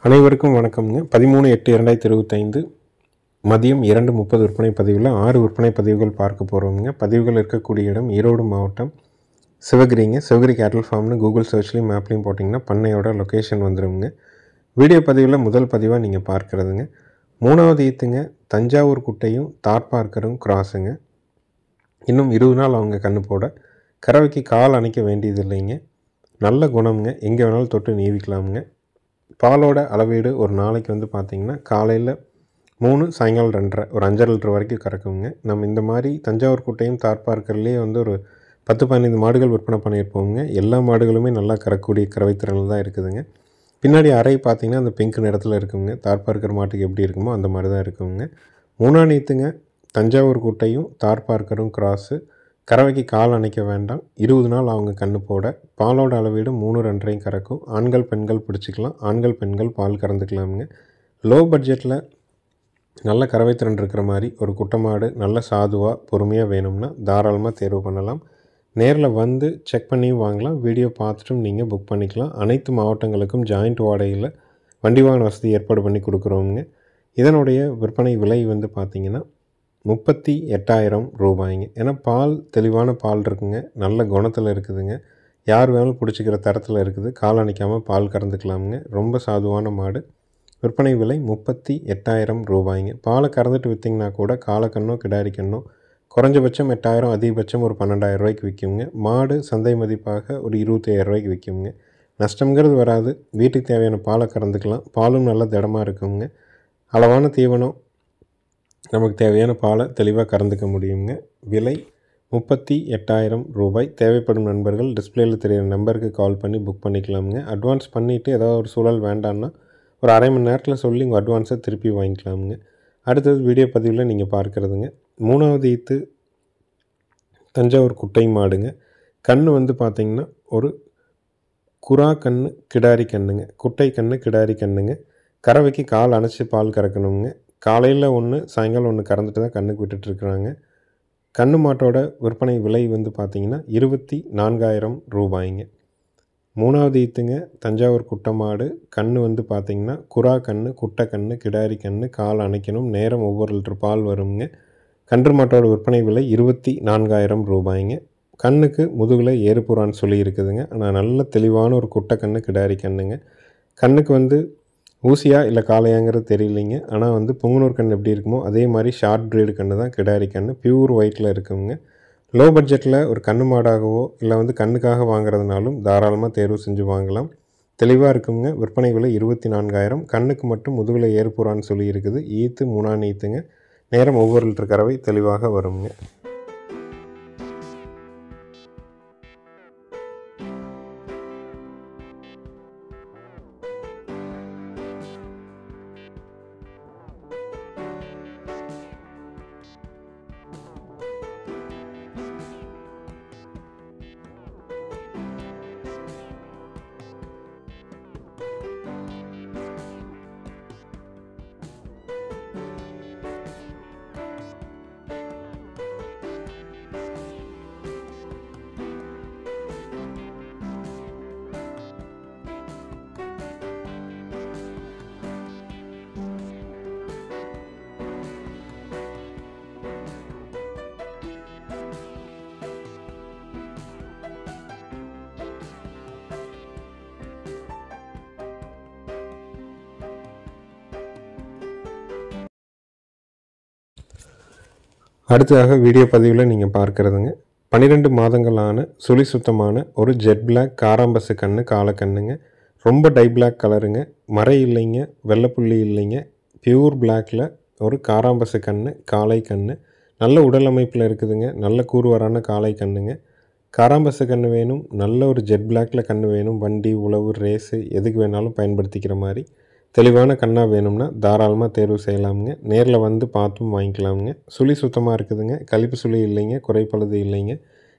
அனைவருக்கும் வணக்கம்ங்க. 13/8/2025 மதியம் 2:30 விற்பனை பதிவில் 6 விற்பனை பதிவுகள் பார்க்க போகிறோம்ங்க. பதிவுகள் இருக்கக்கூடிய இடம் ஈரோடு மாவட்டம் சிவகிரிங்க. சிவகிரி கேட்டல் ஃபார்ம்னு கூகுள் சர்ச்லேயும் மேப்லேயும் போட்டிங்கன்னா பண்ணையோட லொக்கேஷன் வந்துடுங்க. வீடியோ பதிவில் முதல் பதிவாக நீங்கள் பார்க்குறதுங்க. 3வது ஈத்துங்க. தஞ்சாவூர் குட்டையும் தார்பார்க்கரும் கிராஸுங்க. இன்னும் 20 நாள் அவங்க கண்ணு போட கறவைக்கு கால் அணைக்க வேண்டியது இல்லைங்க. நல்ல குணம்ங்க. எங்கே வேணாலும் தொட்டு நீவிக்கலாமுங்க. பாலோட அளவீடு ஒரு நாளைக்கு வந்து பார்த்திங்கன்னா காலையில் 3, சாயங்காலம் 2.5, ஒரு 5 லிட்டர் வரைக்கும் கறக்குங்க. நம்ம இந்த மாதிரி தஞ்சாவூர் குட்டையும் தார்பார்க்கர்லேயே வந்து ஒரு 10-15 மாடுகள் விற்பனை பண்ணியிருப்போங்க. எல்லா மாடுகளுமே நல்லா கறக்கூடிய கறவைத்திறனில் தான் இருக்குதுங்க. பின்னாடி அறை பார்த்திங்கன்னா அந்த பிங்க் நிறத்தில் இருக்குங்க. தார்பார்க்கர் மாட்டுக்கு எப்படி இருக்குமோ அந்த மாதிரி தான் இருக்குங்க. 3ஆம் நீத்துங்க. தஞ்சாவூர் குட்டையும் தார்பார்க்கரும் கிராஸு. கறவைக்கு கால் அணைக்க வேண்டாம். 20 நாள் அவங்க கண்ணு போட பாலோட அளவீடு 3, 2.5 கறக்கும். ஆண்கள் பெண்கள் பிடிச்சிக்கலாம். ஆண்கள் பெண்கள் பால் கறந்துக்கலாமுங்க. லோ பட்ஜெட்டில் நல்ல கறவைத்திறன் இருக்கிற மாதிரி ஒரு குட்டை மாடு நல்ல சாதுவாக பொறுமையாக வேணும்னா தாராளமாக தேர்வு பண்ணலாம். நேரில் வந்து செக் பண்ணியும் வாங்கலாம். வீடியோ பார்த்துட்டும் நீங்கள் புக் பண்ணிக்கலாம். அனைத்து மாவட்டங்களுக்கும் ஜாயிண்ட் வாடகையில் வண்டி வாகன வசதி ஏற்பாடு பண்ணி கொடுக்குறோங்க. இதனுடைய விற்பனை விலை வந்து பார்த்திங்கன்னா 38,000 ரூபாய்ங்க. ஏன்னா பால் தெளிவான பால் இருக்குங்க. நல்ல குணத்தில் இருக்குதுங்க. யார் வேணாலும் பிடிச்சிக்கிற தரத்தில் இருக்குது. கால் அணைக்காமல் பால் கறந்துக்கலாமுங்க. ரொம்ப சாதுவான மாடு. விற்பனை விலை 38,000 ரூபாய்ங்க. பாலை கறந்துட்டு விற்றிங்கன்னா கூட காலக்கண்ணோ கிடாரி கண்ணோ குறைஞ்சபட்சம் 8,000, அதிகபட்சம் ஒரு 12,000 ரூபாய்க்கு விற்குங்க. மாடு சந்தை மதிப்பாக ஒரு 25,000 ரூபாய்க்கு விற்குங்க. நஷ்டங்கிறது வராது. வீட்டுக்கு தேவையான பாலை கறந்துக்கலாம். பாலும் நல்ல திடமாக இருக்குங்க. அளவான தீவனம் நமக்கு தேவையான பாலை தெளிவாக கறந்துக்க முடியுங்க. விலை 38,000 ரூபாய். தேவைப்படும் நண்பர்கள் டிஸ்பிளேயில் தெரிகிற நம்பருக்கு கால் பண்ணி புக் பண்ணிக்கலாமுங்க. அட்வான்ஸ் பண்ணிவிட்டு ஏதாவது ஒரு சூழல் வேண்டான்னா ஒரு அரை மணி நேரத்தில் சொல்லி உங்கள் அட்வான்ஸை திருப்பி வாங்கிக்கலாமுங்க. அடுத்தது வீடியோ பதிவில் நீங்கள் பார்க்குறதுங்க. 3வது ஈத்து தஞ்சாவூர் குட்டை மாடுங்க. கன்று வந்து பார்த்திங்கன்னா ஒரு குறா கன்று கிடாரி கன்றுங்க. குட்டை கன்று கிடாரி கன்றுங்க. கறவைக்கு கால் அணைச்சி பால் கறக்கணுங்க. காலையில் 1, சாயங்காலம் 1 கறந்துட்டு தான் கண்ணுக்கு விட்டுட்டுருக்குறாங்க. கன்று மாட்டோட விற்பனை விலை வந்து பார்த்திங்கன்னா 24,000 ரூபாய்ங்க. 3வது ஈத்துங்க. தஞ்சாவூர் குட்டை மாடு. கன்று வந்து பார்த்திங்கன்னா குறா கன்று, குட்டை கன்று, கிடாரி கன்று. கால் அணைக்கணும். நேரம் ஒவ்வொரு லிட்டர் பால் வருங்க. கன்று மாட்டோட விற்பனை விலை 24,000 ரூபாய்ங்க. கண்ணுக்கு முதுகில் ஏறுப்புறான்னு சொல்லி இருக்குதுங்க. ஆனால் நல்ல தெளிவான ஒரு குட்டை கன்று கிடாரி கன்றுங்க. கண்ணுக்கு வந்து ஊசியா இல்லை காளையாங்கிறது தெரியலைங்க. ஆனால் வந்து பொங்கனூர் கன்று எப்படி இருக்குமோ அதே மாதிரி ஷார்ட் ப்ரீடு கன்று தான் கிடாரி கன்று. பியூர் ஒயிட்டில் இருக்குங்க. லோ பட்ஜெட்டில் ஒரு கன்று மாடாகவோ இல்லை வந்து கண்ணுக்காக வாங்குறதுனாலும் தாராளமாக தேர்வு செஞ்சு வாங்கலாம். தெளிவாக இருக்குங்க. விற்பனை விலை 24,000. கண்ணுக்கு மட்டும் முதுகில் ஏறுப்புறான்னு சொல்லி இருக்குது. ஈத்து 3ஆம் ஈத்துங்க. நேரம் ஒவ்வொரு லிட்டர் கறவை தெளிவாக வருங்க. அடுத்ததாக வீடியோ பதிவில் நீங்கள் பார்க்குறதுங்க 12 மாதங்களான சுழி சுத்தமான ஒரு ஜெட் பிளாக் காராம்பசு கன்று காலக்கண்ணுங்க. ரொம்ப டை பிளாக் கலருங்க. மறை இல்லைங்க, வெள்ளைப்புள்ளி இல்லைங்க. பியூர் பிளாக்கில் ஒரு காராம்பசு கன்று காளை கன்று. நல்ல உடல் அமைப்பில் இருக்குதுங்க. நல்ல கூறுவரான காளை கன்றுங்க. காராம்பசு கன்று வேணும், நல்ல ஒரு ஜெட் பிளாக்கில் கன்று வேணும், வண்டி உழவு ரேஸு எதுக்கு வேணாலும் பயன்படுத்திக்கிற மாதிரி தெளிவான கண்ணாக வேணும்னா தாராளமாக தேர்வு செய்யலாமுங்க. நேரில் வந்து பார்த்தும் வாங்கிக்கலாமுங்க. சுழி சுத்தமாக இருக்குதுங்க. கழிப்பு சுழி இல்லைங்க, குறைப்பழுது இல்லைங்க.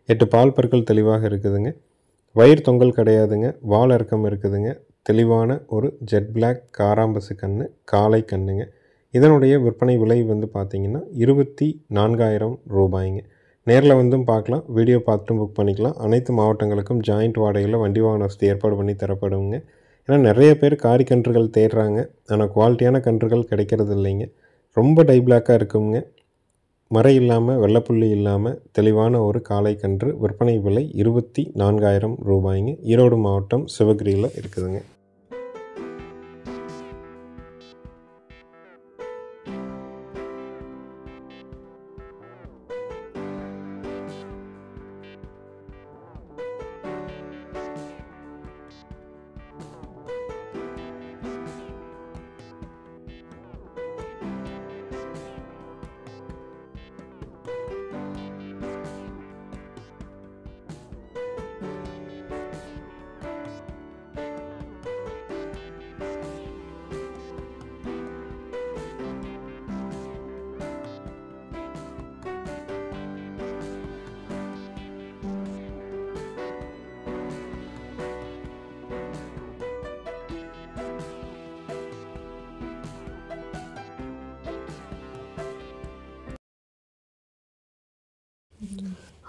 8 பால் பற்கள் தெளிவாக இருக்குதுங்க. வயிறு தொங்கல் கிடையாதுங்க. வால் இறக்கம் இருக்குதுங்க. தெளிவான ஒரு ஜெட் பிளாக் காராம்பசு கன்று காளை கன்றுங்க. இதனுடைய விற்பனை விலை வந்து பார்த்திங்கன்னா 24,000 ரூபாய்ங்க. நேரில் வந்தும் பார்க்கலாம். வீடியோ பார்த்துட்டும் புக் பண்ணிக்கலாம். அனைத்து மாவட்டங்களுக்கும் ஜாயிண்ட் வாடகையில் வண்டி வாகன வசதி ஏற்பாடு பண்ணி தரப்படுங்க. ஏன்னா நிறைய பேர் காரி கன்றுகள் தேடுறாங்க, ஆனால் குவாலிட்டியான கன்றுகள் கிடைக்கிறது இல்லைங்க. ரொம்ப டை பிளாக்காக இருக்குங்க. மறை இல்லாமல் வெள்ளைப்புள்ளி இல்லாமல் தெளிவான ஒரு காளை கன்று. விற்பனை விலை 24,000 ரூபாய்ங்க. ஈரோடு மாவட்டம் சிவகிரியில் இருக்குதுங்க.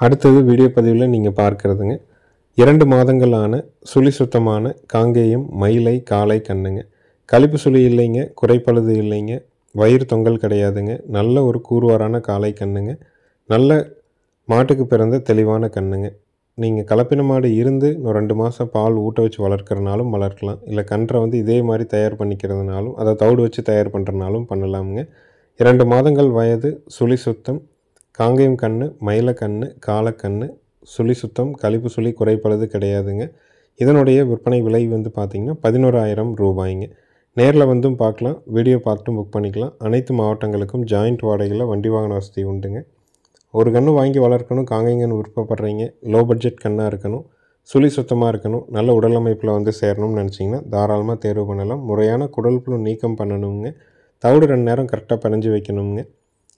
அடுத்தது வீடியோ பதிவில் நீங்கள் பார்க்குறதுங்க 2 மாதங்களான சுழி சுத்தமான காங்கேயம் மயிலை காளை கண்ணுங்க. கழிப்பு சுழி இல்லைங்க, குறைப்பழுது இல்லைங்க, வயிறு தொங்கல் கிடையாதுங்க. நல்ல ஒரு கூர்வாரான காளை கண்ணுங்க. நல்ல மாட்டுக்கு பிறந்த தெளிவான கண்ணுங்க. நீங்கள் கலப்பின மாடு இருந்து இன்னும் 2 மாதம் பால் ஊட்ட வச்சு வளர்க்குறனாலும் வளர்க்கலாம். இல்லை கன்றை வந்து இதே மாதிரி தயார் பண்ணிக்கிறதுனாலும் அதை தவிடு வச்சு தயார் பண்ணுறனாலும் பண்ணலாமுங்க. 2 மாதங்கள் வயது, சுழி சுத்தம், காங்கேயம் கன்று, மயிலக்கன்று, காலக்கன்று, சுழி சுத்தம், கழிப்பு சுழி குறைப்பழுது கிடையாதுங்க. இதனுடைய விற்பனை விலை வந்து பார்த்திங்கன்னா 11,000 ரூபாய்ங்க. நேரில் வந்தும் பார்க்கலாம், வீடியோ பார்த்துட்டும் புக் பண்ணிக்கலாம். அனைத்து மாவட்டங்களுக்கும் ஜாயிண்ட் வாடகையில் வண்டி வாகன வசதி உண்டுங்க. ஒரு கன்று வாங்கி வளர்க்கணும், காங்கேயங்கன்று விருப்பப்படுறீங்க, லோ பட்ஜெட் கன்னாக இருக்கணும், சுழி சுத்தமாக இருக்கணும், நல்ல உடல் அமைப்பில் வந்து சேரணும்னு நினச்சிங்கன்னா தாராளமாக தேர்வு பண்ணலாம். முறையான குடல் புழு நீக்கம் பண்ணணுங்க. தவிடு 2 நேரம் கரெக்டாக பிணைஞ்சு வைக்கணுங்க.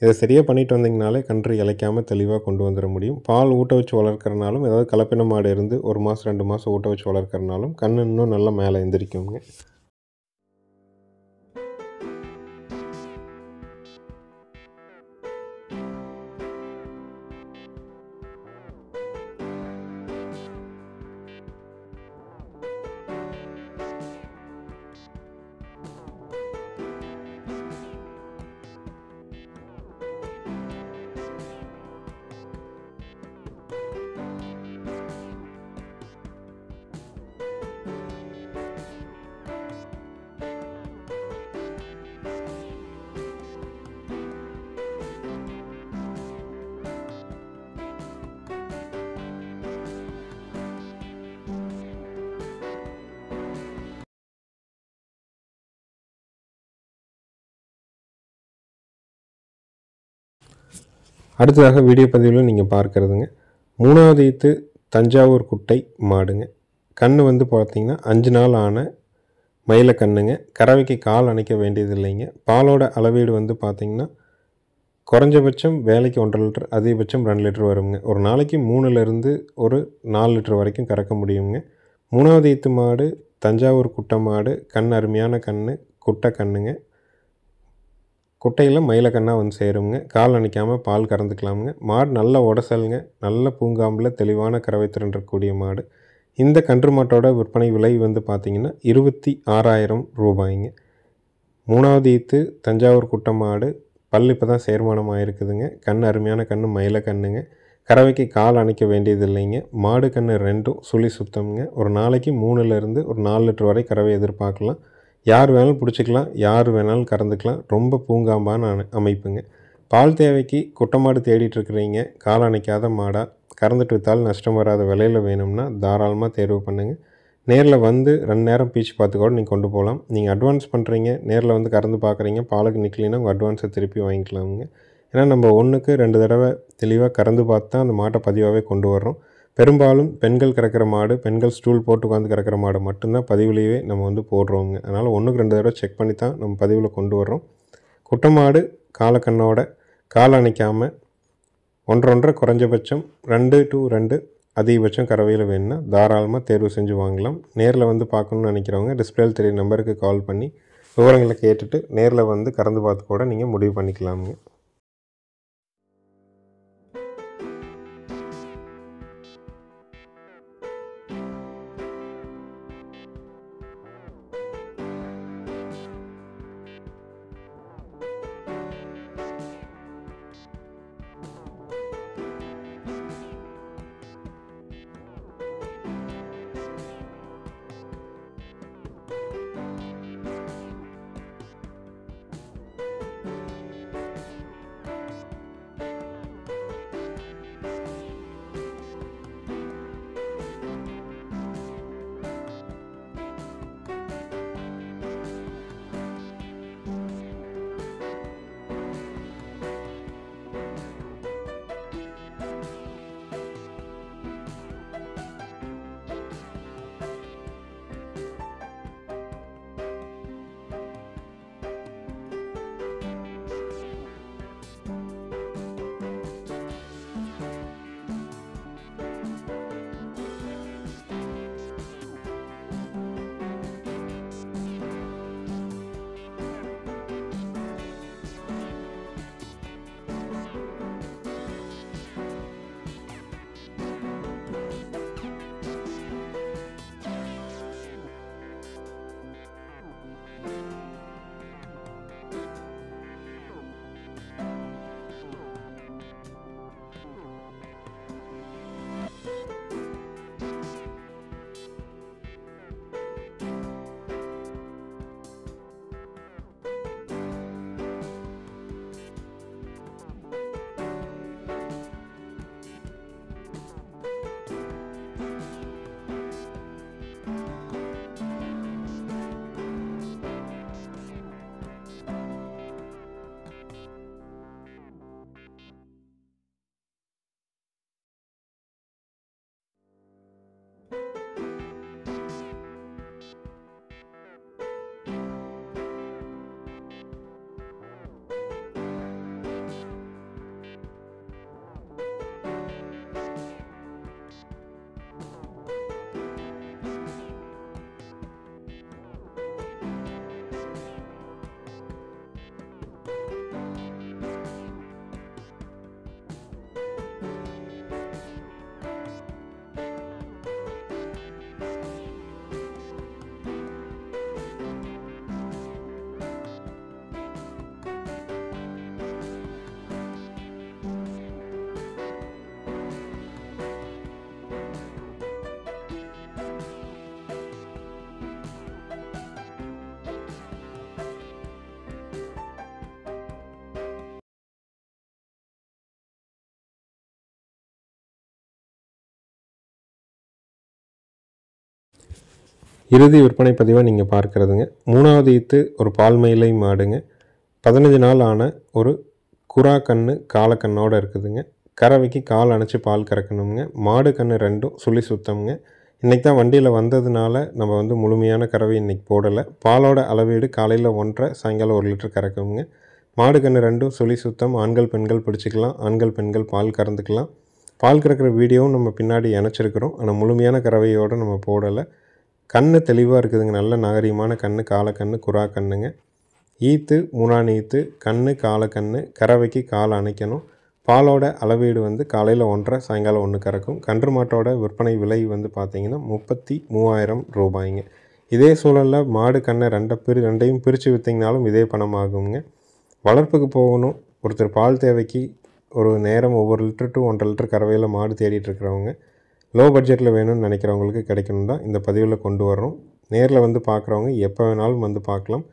இதை சரியாக பண்ணிட்டு வந்தீங்கனாலே கன்று இளைக்காமல் தெளிவாக கொண்டு வந்துட முடியும். பால் ஊட்ட வச்சு வளர்க்குறனாலும், ஏதாவது கலப்பின மாடு இருந்து 1 மாதம் 2 மாதம் ஊட்ட வச்சு வளர்க்குறனாலும் கன்று இன்னும் நல்லா மேலே எந்திரிக்குங்க. அடுத்ததாக வீடியோ பதிவில் நீங்கள் பார்க்குறதுங்க 3வது ஈத்து தஞ்சாவூர் குட்டை மாடுங்க. கன்று வந்து பார்த்திங்கன்னா 5 நாள் ஆன மயில கண்ணுங்க. கறவைக்கு கால் அணைக்க வேண்டியது இல்லைங்க. பாலோட அளவீடு வந்து பார்த்திங்கன்னா குறைஞ்சபட்சம் வேலைக்கு 1.5 லிட்டர், அதிகபட்சம் 2 லிட்டர் வருங்க. ஒரு நாளைக்கு 3லேருந்து ஒரு 4 லிட்டர் வரைக்கும் கறக்க முடியுங்க. 3வது ஈத்து மாடு தஞ்சாவூர் குட்டை மாடு. கண் அருமையான கன்று, குட்டை கண்ணுங்க. குட்டையில் மயிலக்கண்ணாக வந்து சேருங்க. கால் அணைக்காமல் பால் கறந்துக்கலாமுங்க. மாடு நல்ல உடசலுங்க, நல்ல பூங்காம்பில் தெளிவான கறவை திறன் இருக்கக்கூடிய மாடு. இந்த கன்று மாட்டோட விற்பனை விலை வந்து பார்த்திங்கன்னா 26,000 ரூபாய்ங்க. 3வது ஈத்து தஞ்சாவூர் குட்டை மாடு. பல் இப்போ தான் சேர்மானம் ஆகிருக்குதுங்க. கண் அருமையான கன்று, மயிலக்கண்ணுங்க. கறவைக்கு கால் அணைக்க வேண்டியது இல்லைங்க. மாடு கன்று 2ம் சுழி சுத்தம்ங்க. ஒரு நாளைக்கு 3லேருந்து ஒரு 4 லிட்டர் வரை கறவை எதிர்பார்க்கலாம். யார் வேணாலும் பிடிச்சிக்கலாம், யார் வேணாலும் கறந்துக்கலாம். ரொம்ப பூங்காம்பான அமைப்புங்க. பால் தேவைக்கு குட்டை மாடு தேடிட்டுருக்குறீங்க, கால் அணைக்காத மாடாக கறந்துட்டு விற்றாலும் நஷ்டம் வராத விலையில் வேணும்னா தாராளமாக தேர்வு பண்ணுங்கள். நேரில் வந்து 2 நேரம் பீச்சு பார்த்து கூட நீங்கள் கொண்டு போகலாம். நீங்கள் அட்வான்ஸ் பண்ணுறீங்க, நேரில் வந்து கறந்து பார்க்குறீங்க, பாலுக்கு நிற்கலைன்னா உங்கள் அட்வான்ஸை திருப்பி வாங்கிக்கலாமுங்க. ஏன்னா நம்ம 1க்கு 2 தடவை தெளிவாக கறந்து பார்த்து தான் அந்த மாட்டை பதிவாகவே கொண்டு வர்றோம். பெரும்பாலும் பெண்கள் கறக்கிற மாடு, பெண்கள் ஸ்டூல் போட்டு உட்காந்து கறக்கிற மாடு மட்டும்தான் பதிவுலேயே நம்ம வந்து போடுறோங்க. அதனால் 1க்கு 2 தடவை செக் பண்ணி தான் நம்ம பதிவில் கொண்டு வர்றோம். குட்டை மாடு காலக்கண்ணோட கால் அணைக்காமல் 1.5 குறைஞ்சபட்சம் 2 to 2 அதிகபட்சம் கறவையில் வேணும்னா தாராளமாக தேர்வு செஞ்சு வாங்கலாம். நேரில் வந்து பார்க்கணுன்னு நினைக்கிறவங்க டிஸ்பிளேயில் தெரிய நம்பருக்கு கால் பண்ணி விவரங்களை கேட்டுட்டு நேரில் வந்து கறந்து பார்த்து கூட நீங்கள் முடிவு பண்ணிக்கலாமுங்க. இறுதி விற்பனை பதிவை நீங்கள் பார்க்குறதுங்க. 3வது ஈத்து ஒரு பால் மயிலை மாடுங்க. 15 நாள் ஆன ஒரு குறா கன்று காலக்கண்ணோடு இருக்குதுங்க. கறவைக்கு கால் அணைச்சி பால் கறக்கணுங்க. மாடு கன்று 2ம் சுழி சுத்தம்ங்க. இன்றைக்கி தான் வண்டியில் வந்ததுனால நம்ம வந்து முழுமையான கறவை இன்றைக்கி போடலை. பாலோட அளவீடு காலையில் 1.5 சாயங்காலம் 1 லிட்டர் கறக்குங்க. மாடு கன்று 2ம் சுழி சுத்தம். ஆண்கள் பெண்கள் பிடிச்சிக்கலாம். ஆண்கள் பெண்கள் பால் கறந்துக்கலாம். பால் கறக்கிற வீடியோவும் நம்ம பின்னாடி இணைச்சிருக்கிறோம். ஆனால் முழுமையான கறவையோடு நம்ம போடலை. கண்ணு தெளிவாக இருக்குதுங்க. நல்ல நாகரீகமான கண்ணு, காலக்கண்ணு, குறா கண்ணுங்க. ஈத்து 3ஆம் ஈத்து, கண்ணு காலக்கண்ணு, கறவைக்கு கால் அணைக்கணும். பாலோட அளவீடு வந்து காலையில் 1.5 சாயங்காலம் 1 கறக்கும். கன்று மாட்டோட விற்பனை விலை வந்து பார்த்திங்கன்னா 33,000 ரூபாய்ங்க. இதே சூழலில் மாடு கண்ணை 2யும் பிரித்து விற்றிங்கனாலும் இதே பணம் ஆகுங்க. வளர்ப்புக்கு போகணும், ஒருத்தர் பால் தேவைக்கு ஒரு நேரம் ஒவ்வொரு லிட்டர் டு 1.5 லிட்டர் கறவையில் மாடு தேடிட்டு இருக்கிறவங்க, லோ பட்ஜெட்டில் வேணும்னு நினைக்கிறவங்களுக்கு கிடைக்கணும் தான் இந்த பதிவில் கொண்டு வரோம். நேரில் வந்து பார்க்குறவங்க எப்போ வேணாலும் வந்து பார்க்கலாம்.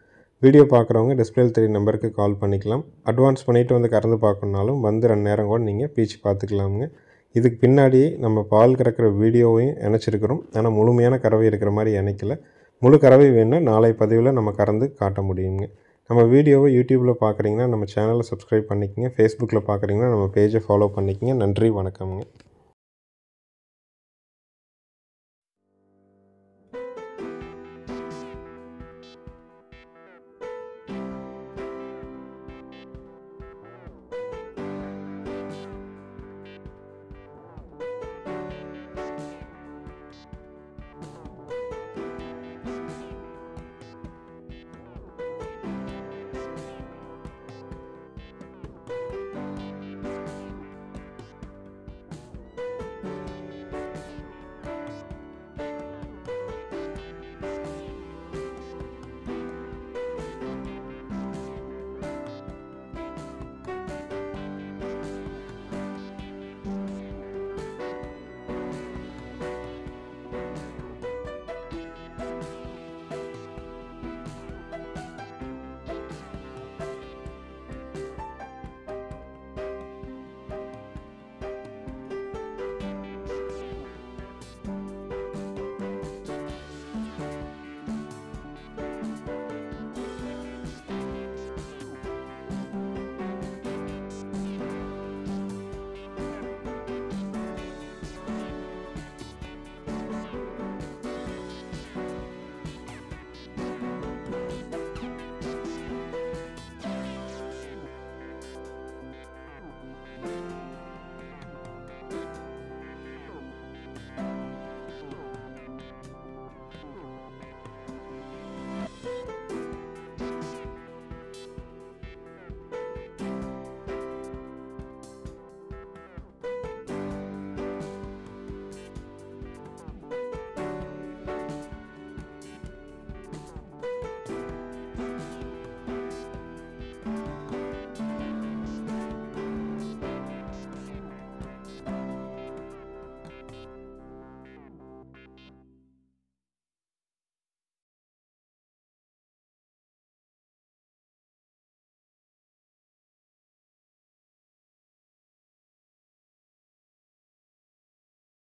வீடியோ பார்க்குறவங்க டிஸ்பிளேல தெரிய நம்பருக்கு கால் பண்ணிக்கலாம். அட்வான்ஸ் பண்ணிவிட்டு வந்து கறந்து பார்க்கணுனாலும் வந்து 2 நேரம் கூட நீங்கள் பீச்சு பார்த்துக்கலாமுங்க. இதுக்கு பின்னாடியே நம்ம பால் கறக்கிற வீடியோவையும் இணைச்சிருக்கிறோம். ஆனால் முழுமையான கறவை இருக்கிற மாதிரி இணைக்கல. முழு கறவை வேணுன்னா நாளை பதிவில் நம்ம கறந்து காட்ட முடியுங்க. நம்ம வீடியோவை யூடியூப்பில் பார்க்குறீங்கன்னா நம்ம சேனலை சப்ஸ்கிரைப் பண்ணிக்கங்க. ஃபேஸ்புக்கில் பார்க்குறீங்கன்னா நம்ம பேஜை ஃபாலோ பண்ணிக்கங்க. நன்றி, வணக்கம்ங்க.